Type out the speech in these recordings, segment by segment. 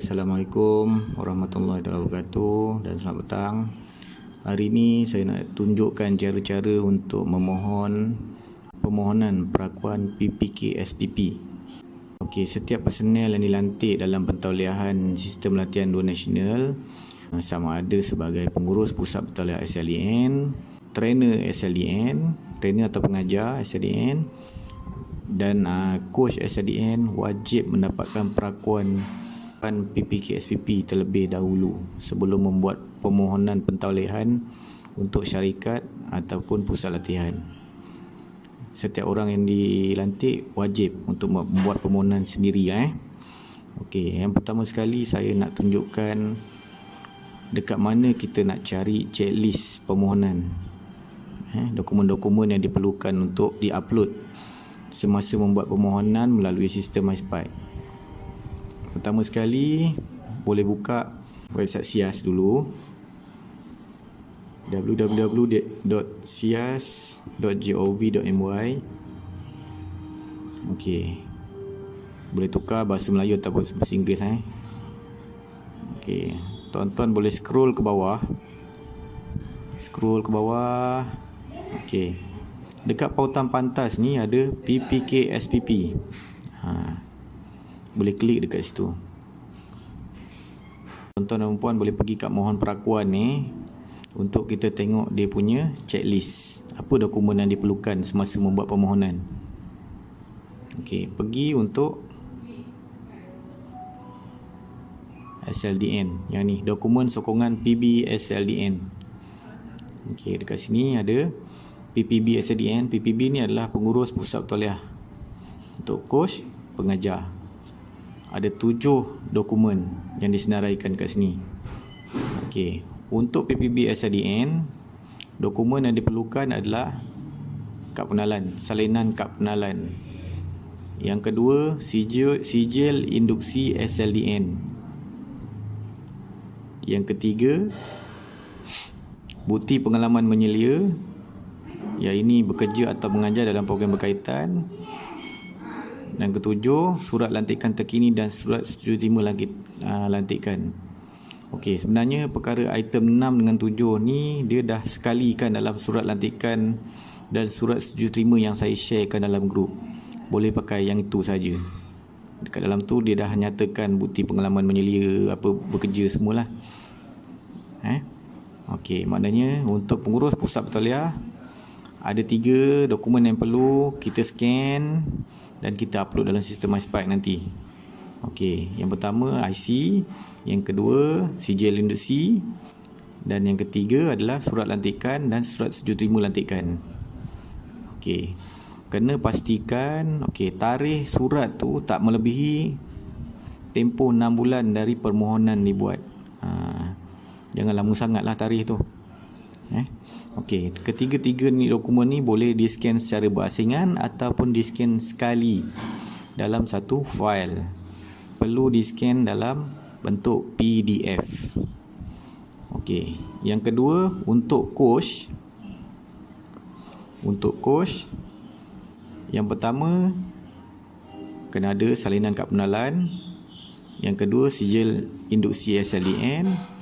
Assalamualaikum warahmatullahi wabarakatuh dan selamat petang. Hari ini saya nak tunjukkan cara-cara untuk permohonan perakuan PPK SPP. Okey, setiap personel yang dilantik dalam pentauliahan sistem latihan 2 nasional, sama ada sebagai pengurus pusat pentauliahan SLDN, trainer SLDN, trainer atau pengajar SLDN dan coach SLDN wajib mendapatkan perakuan PPK SPP terlebih dahulu sebelum membuat permohonan pentauliahan untuk syarikat ataupun pusat latihan. Setiap orang yang dilantik wajib untuk membuat permohonan sendiri. Okey, yang pertama sekali saya nak tunjukkan dekat mana kita nak cari checklist permohonan. Dokumen-dokumen yang diperlukan untuk diupload semasa membuat permohonan melalui sistem MySpike. Pertama sekali boleh buka website SIAS dulu, www.sias.gov.my. Okey, boleh tukar bahasa Melayu ataupun bahasa Inggeris. Okey, tuan-tuan boleh scroll ke bawah. Okey, dekat pautan pantas ni ada PPK SPP. Boleh klik dekat situ. Tuan-tuan dan puan boleh pergi kat mohon perakuan ni untuk kita tengok dia punya checklist. Apa dokumen yang diperlukan semasa membuat permohonan. Okey, pergi untuk SLDN. Yang ni, dokumen sokongan PB SLDN. Okey, dekat sini ada PPB SLDN. PPB ni adalah pengurus pusat tauliah. Untuk coach, pengajar. Ada 7 dokumen yang disenaraikan kat sini. Okey, untuk PPB SLDN, dokumen yang diperlukan adalah kad pengenalan, salinan kad pengenalan. Yang kedua, sijil induksi SLDN. Yang ketiga, bukti pengalaman menyelia, yang ini bekerja atau mengajar dalam program berkaitan. Dan ketujuh, surat lantikan terkini dan surat setuju terima lantikan. Okey, sebenarnya perkara item 6 dengan 7 ni dia dah sekalikan dalam surat lantikan dan surat setuju terima yang saya sharekan dalam grup. Boleh pakai yang itu saja. Dekat dalam tu dia dah nyatakan bukti pengalaman menyelia, apa bekerja semualah. Okey, maknanya untuk pengurus pusat pentauliah ada 3 dokumen yang perlu kita scan dan kita upload dalam sistem MySpike nanti. Okey, yang pertama IC, yang kedua sijil induksi, dan yang ketiga adalah surat lantikan dan surat setuju terima lantikan. Okey, kena pastikan tarikh surat tu tak melebihi tempoh 6 bulan dari permohonan dibuat. Jangan lama sangatlah tarikh tu. Okey, ketiga-tiga ni dokumen ni boleh di-scan secara berasingan ataupun di-scan sekali dalam satu file. Perlu di-scan dalam bentuk PDF. Okey, yang kedua untuk coach. Yang pertama kena ada salinan kad pengenalan. Yang kedua, sijil induksi SLDN.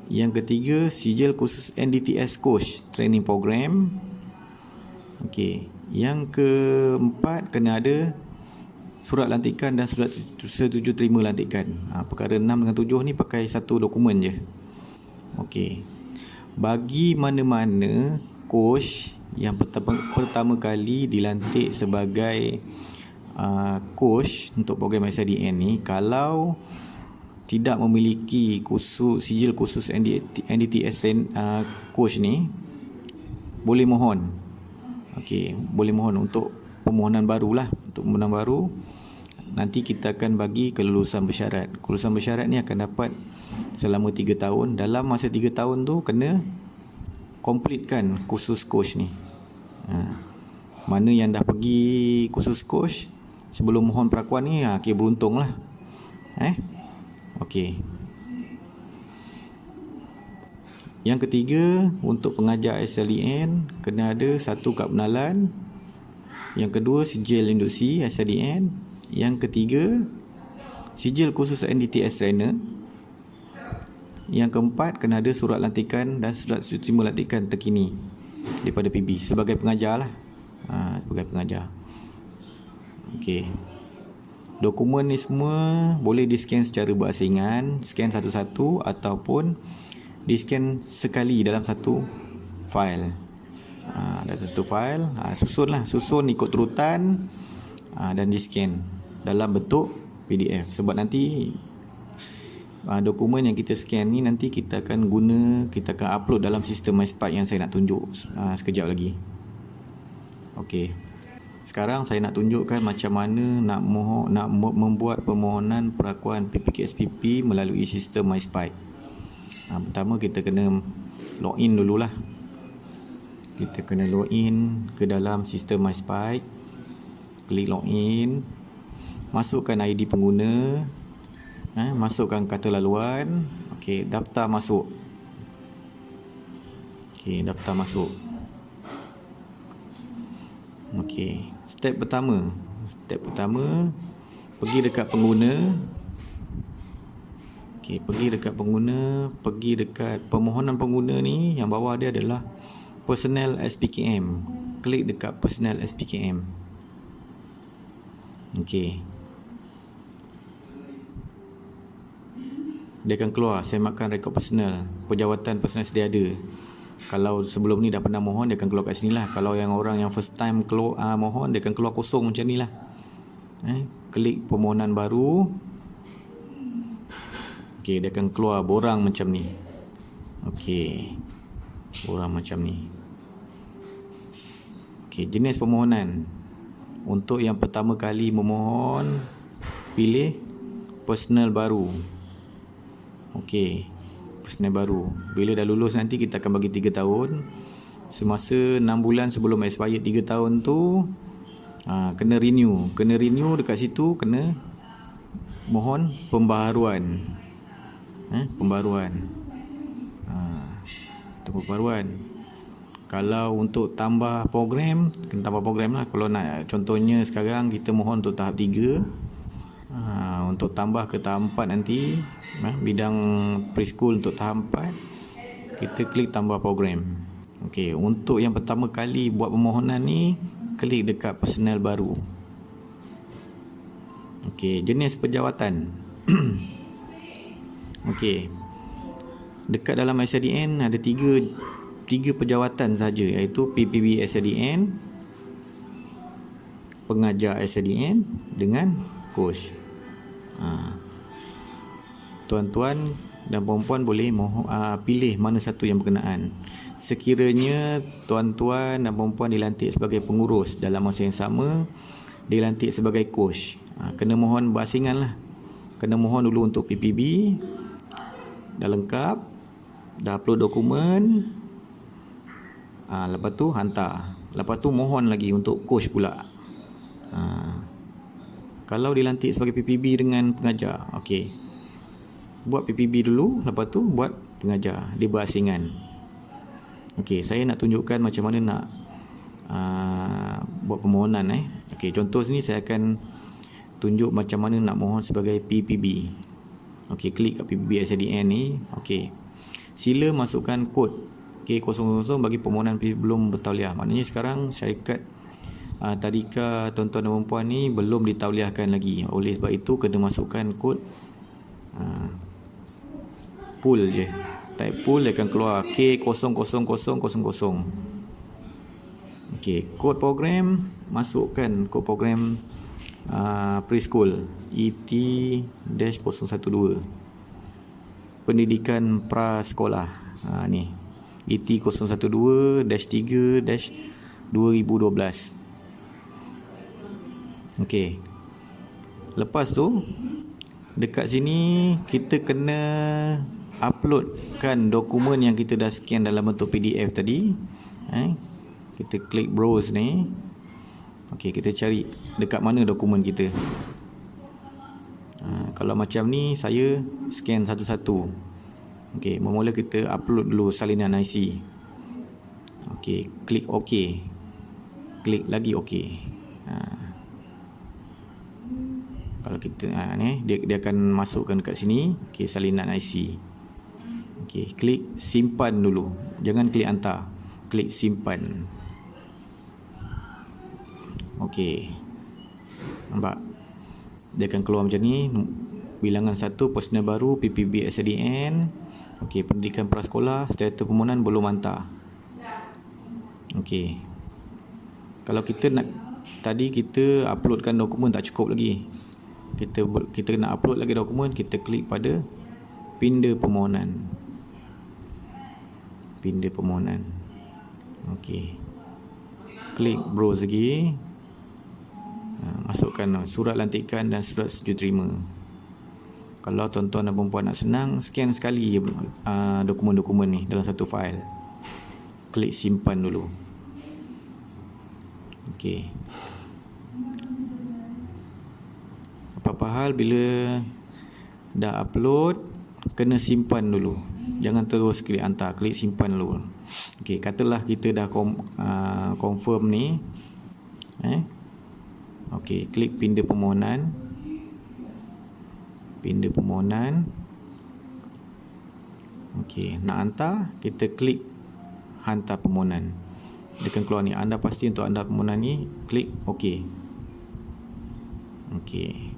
Yang ketiga, sijil khusus NDTS Coach Training Program. Okey, yang keempat kena ada surat lantikan dan surat setuju terima lantikan. Perkara 6 dengan 7 ni pakai satu dokumen je. Okey, bagi mana-mana coach yang pertama kali dilantik sebagai coach untuk program SLDN ni, kalau tidak memiliki sijil khusus NDTS coach ni, boleh mohon. Okey, boleh mohon untuk permohonan barulah. Untuk permohonan baru nanti kita akan bagi kelulusan bersyarat. Kelulusan bersyarat ni akan dapat selama 3 tahun. Dalam masa 3 tahun tu kena completekan kursus coach ni. Mana yang dah pergi kursus coach sebelum mohon perakuan ni, kira beruntunglah. Okey. Yang ketiga, untuk pengajar SLDN kena ada satu kad pengenalan. Yang kedua, sijil induksi SLDN. Yang ketiga, sijil khusus NDTS trainer. Yang keempat, kena ada surat lantikan dan surat terima lantikan terkini daripada PB sebagai pengajar lah. Sebagai pengajar. Okey. Dokumen ni semua boleh di-scan secara berasingan, scan satu-satu ataupun di-scan sekali dalam satu file. Dalam satu file, susun ikut turutan dan di-scan dalam bentuk PDF. Sebab nanti dokumen yang kita scan ni nanti kita akan upload dalam sistem MySpark yang saya nak tunjuk sekejap lagi. Okey. Sekarang saya nak tunjukkan macam mana nak membuat permohonan perakuan PPKSPP melalui sistem MySpark. Pertama kita kena login dululah. Kita kena login ke dalam sistem MySpark. Klik login. Masukkan ID pengguna. Masukkan kata laluan. Okey, daftar masuk. Okey, daftar masuk. Okey, step pertama, pergi dekat pengguna. Okey, pergi dekat permohonan pengguna ni, yang bawah dia adalah Personal SPKM. Klik dekat Personal SPKM. Okey. Dia akan keluar semakkan rekod personal, penjawatan personal sedia ada. Kalau sebelum ni dah pernah mohon, dia akan keluar kat sini lah. Kalau yang orang yang first time keluar mohon, dia akan keluar kosong macam ni lah. Klik permohonan baru. Okey, dia akan keluar borang macam ni. Okey, borang macam ni. Okey, jenis permohonan. Untuk yang pertama kali memohon, pilih personal baru. Okey, personal baru. Bila dah lulus nanti kita akan bagi 3 tahun. Semasa 6 bulan sebelum expired 3 tahun tu, kena renew. Kena renew dekat situ, kena mohon pembaharuan. Pembaharuan. Pembaharuan. Kalau untuk tambah program, kena tambah program lah. Kalau nak, contohnya sekarang kita mohon untuk tahap 3. Untuk tambah ke tahap 4 nanti, bidang preschool untuk tahap 4, kita klik tambah program. Okey, untuk yang pertama kali buat permohonan ni, klik dekat personal baru. Okey, jenis penjawatan. Okey, dekat dalam SLDN ada tiga penjawatan saja, iaitu PPB SLDN, pengajar SLDN dengan coach. Tuan-tuan dan puan-puan boleh pilih mana satu yang berkenaan. Sekiranya tuan-tuan dan puan-puan dilantik sebagai pengurus, dalam masa yang sama dilantik sebagai coach, kena mohon berasingan lah. Kena mohon dulu untuk PPB, dah lengkap, dah upload dokumen, lepas tu hantar. Lepas tu mohon lagi untuk coach pula. Kalau dilantik sebagai PPB dengan pengajar, okey, buat PPB dulu, lepas tu buat pengajar. Dia berasingan. Okey, saya nak tunjukkan macam mana nak buat permohonan. Okey, contoh sini saya akan tunjuk macam mana nak mohon sebagai PPB. Okey, klik kat PPB SLDN ni. Okey, sila masukkan kod K00 bagi permohonan belum bertauliah. Maknanya sekarang syarikat tadika tuan-tuan dan puan ni belum ditauliahkan lagi. Oleh sebab itu kena masukkan kod pool je. Type pool, dia akan keluar K0000. Okey, kod program, masukkan kod program preschool ET-012, pendidikan prasekolah. Ni ET-012-3-2012. Okey, lepas tu dekat sini kita kena uploadkan dokumen yang kita dah scan dalam bentuk PDF tadi. Kita klik browse ni. Okey, kita cari dekat mana dokumen kita. Kalau macam ni, saya scan satu-satu. Okey, mula-mula kita upload dulu salinan IC. Okey, klik OK. Klik lagi OK. Kalau kita ni dia akan masukkan dekat sini. Okey, salinan IC. Okey, klik simpan dulu. Jangan klik hantar. Klik simpan. Okey. Nampak? Dia akan keluar macam ni. Bilangan 1 personal baru PPB SDN. Okey, pendidikan prasekolah, status permohonan belum hantar. Okey. Kalau kita nak, tadi kita uploadkan dokumen tak cukup lagi. Kita nak upload lagi dokumen, kita klik pada pinda permohonan. Pinda permohonan. Okey. Klik browse lagi. Masukkan surat lantikan dan surat setuju terima. Kalau tuan-tuan dan puan-puan nak senang, scan sekali dokumen-dokumen ni dalam satu file. Klik simpan dulu. Okey. Apa-apa hal bila dah upload, kena simpan dulu. Jangan terus klik hantar, klik simpan dulu. Okey, katalah kita dah confirm ni. Okey, klik pinda permohonan. Pinda permohonan. Okey, nak hantar, kita klik hantar permohonan. Dia akan keluar ni, anda pasti untuk hantar permohonan ni, klik OK. Okey.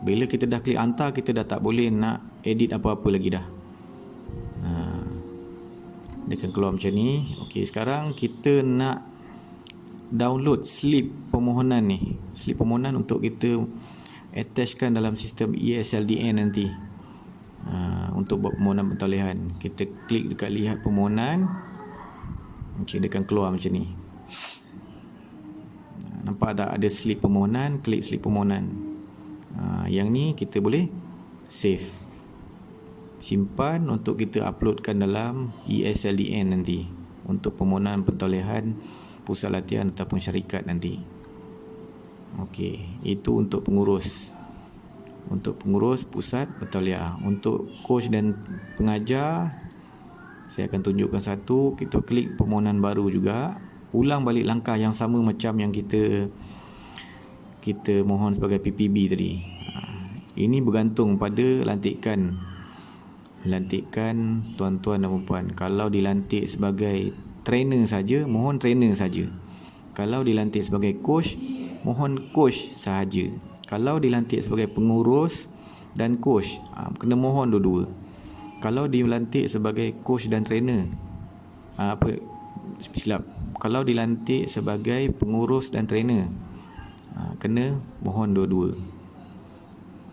Bila kita dah klik hantar, kita dah tak boleh nak edit apa-apa lagi dah. Dia akan keluar macam ni. Okey, sekarang kita nak download slip permohonan ni. Slip permohonan untuk kita attachkan dalam sistem ESLDN nanti. Untuk buat permohonan pentolehan. Kita klik dekat lihat permohonan. Okey, dia akan keluar macam ni. Nampak tak ada slip permohonan? Klik slip permohonan. Yang ni kita boleh save, simpan untuk kita uploadkan dalam ESLDN nanti untuk permohonan pentolehan pusat latihan ataupun syarikat nanti. Okey, itu untuk pengurus. Untuk pengurus pusat bertauliah. Untuk coach dan pengajar, saya akan tunjukkan satu. Kita klik permohonan baru juga. Ulang balik langkah yang sama macam yang kita mohon sebagai PPB tadi. Ini bergantung pada lantikan tuan-tuan dan puan. Kalau dilantik sebagai trainer saja, mohon trainer saja. Kalau dilantik sebagai coach, mohon coach sahaja. Kalau dilantik sebagai pengurus dan coach, kena mohon dua-dua. Kalau dilantik sebagai coach dan trainer, kalau dilantik sebagai pengurus dan trainer, kena mohon dua-dua.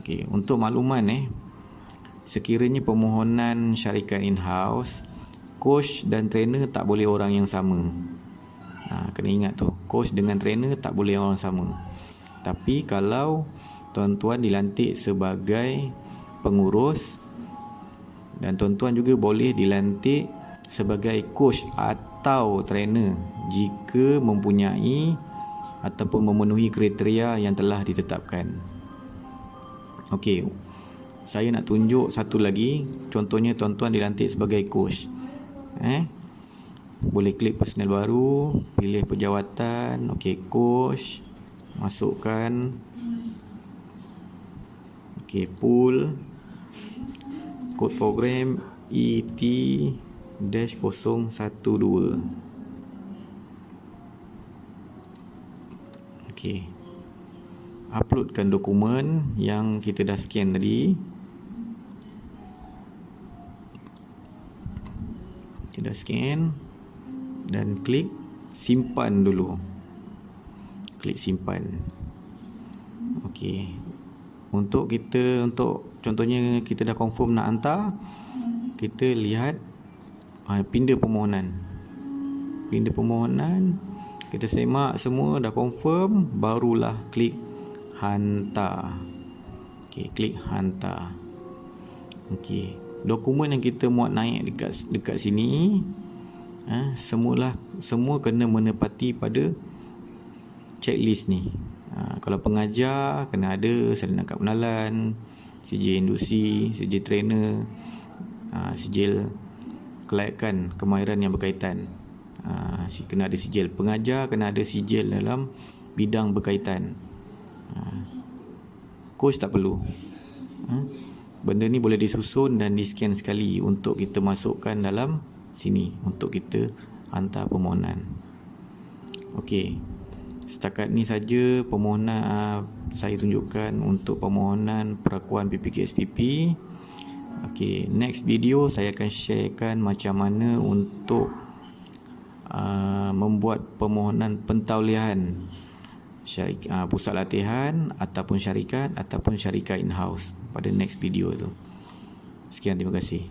Okey, untuk makluman sekiranya permohonan syarikat in-house, coach dan trainer tak boleh orang yang sama. Kena ingat tu, coach dengan trainer tak boleh orang sama. Tapi kalau tuan-tuan dilantik sebagai pengurus, dan tuan-tuan juga boleh dilantik sebagai coach atau trainer jika mempunyai ataupun memenuhi kriteria yang telah ditetapkan. Okey, saya nak tunjuk satu lagi. Contohnya tuan-tuan dilantik sebagai coach. Boleh klik personal baru, pilih pejawatan. Okey, coach, masukkan. Okey, pool kod program ET-012. Okey, uploadkan dokumen yang kita dah scan tadi. Kita scan dan klik simpan dulu. Klik simpan. Okey. Untuk contohnya kita dah confirm nak hantar, kita lihat pinda permohonan. Pinda permohonan, kita semak semua dah confirm, barulah klik hantar. Okey, klik hantar. Okey, dokumen yang kita muat naik dekat sini, semua kena menepati pada checklist ni. Kalau pengajar, kena ada salinan kad pengenalan, sijil induksi, sijil trainer, sijil kelayakan kemahiran yang berkaitan. Kena ada sijil pengajar, kena ada sijil dalam bidang berkaitan. coach tak perlu. Benda ni boleh disusun dan di scan sekali untuk kita masukkan dalam sini untuk kita hantar permohonan. Okey, setakat ni saja permohonan saya tunjukkan untuk permohonan perakuan PPK-SPP. Okey, next video saya akan sharekan macam mana untuk membuat permohonan pentauliahan pusat latihan ataupun syarikat in-house pada next video tu. Sekian, terima kasih.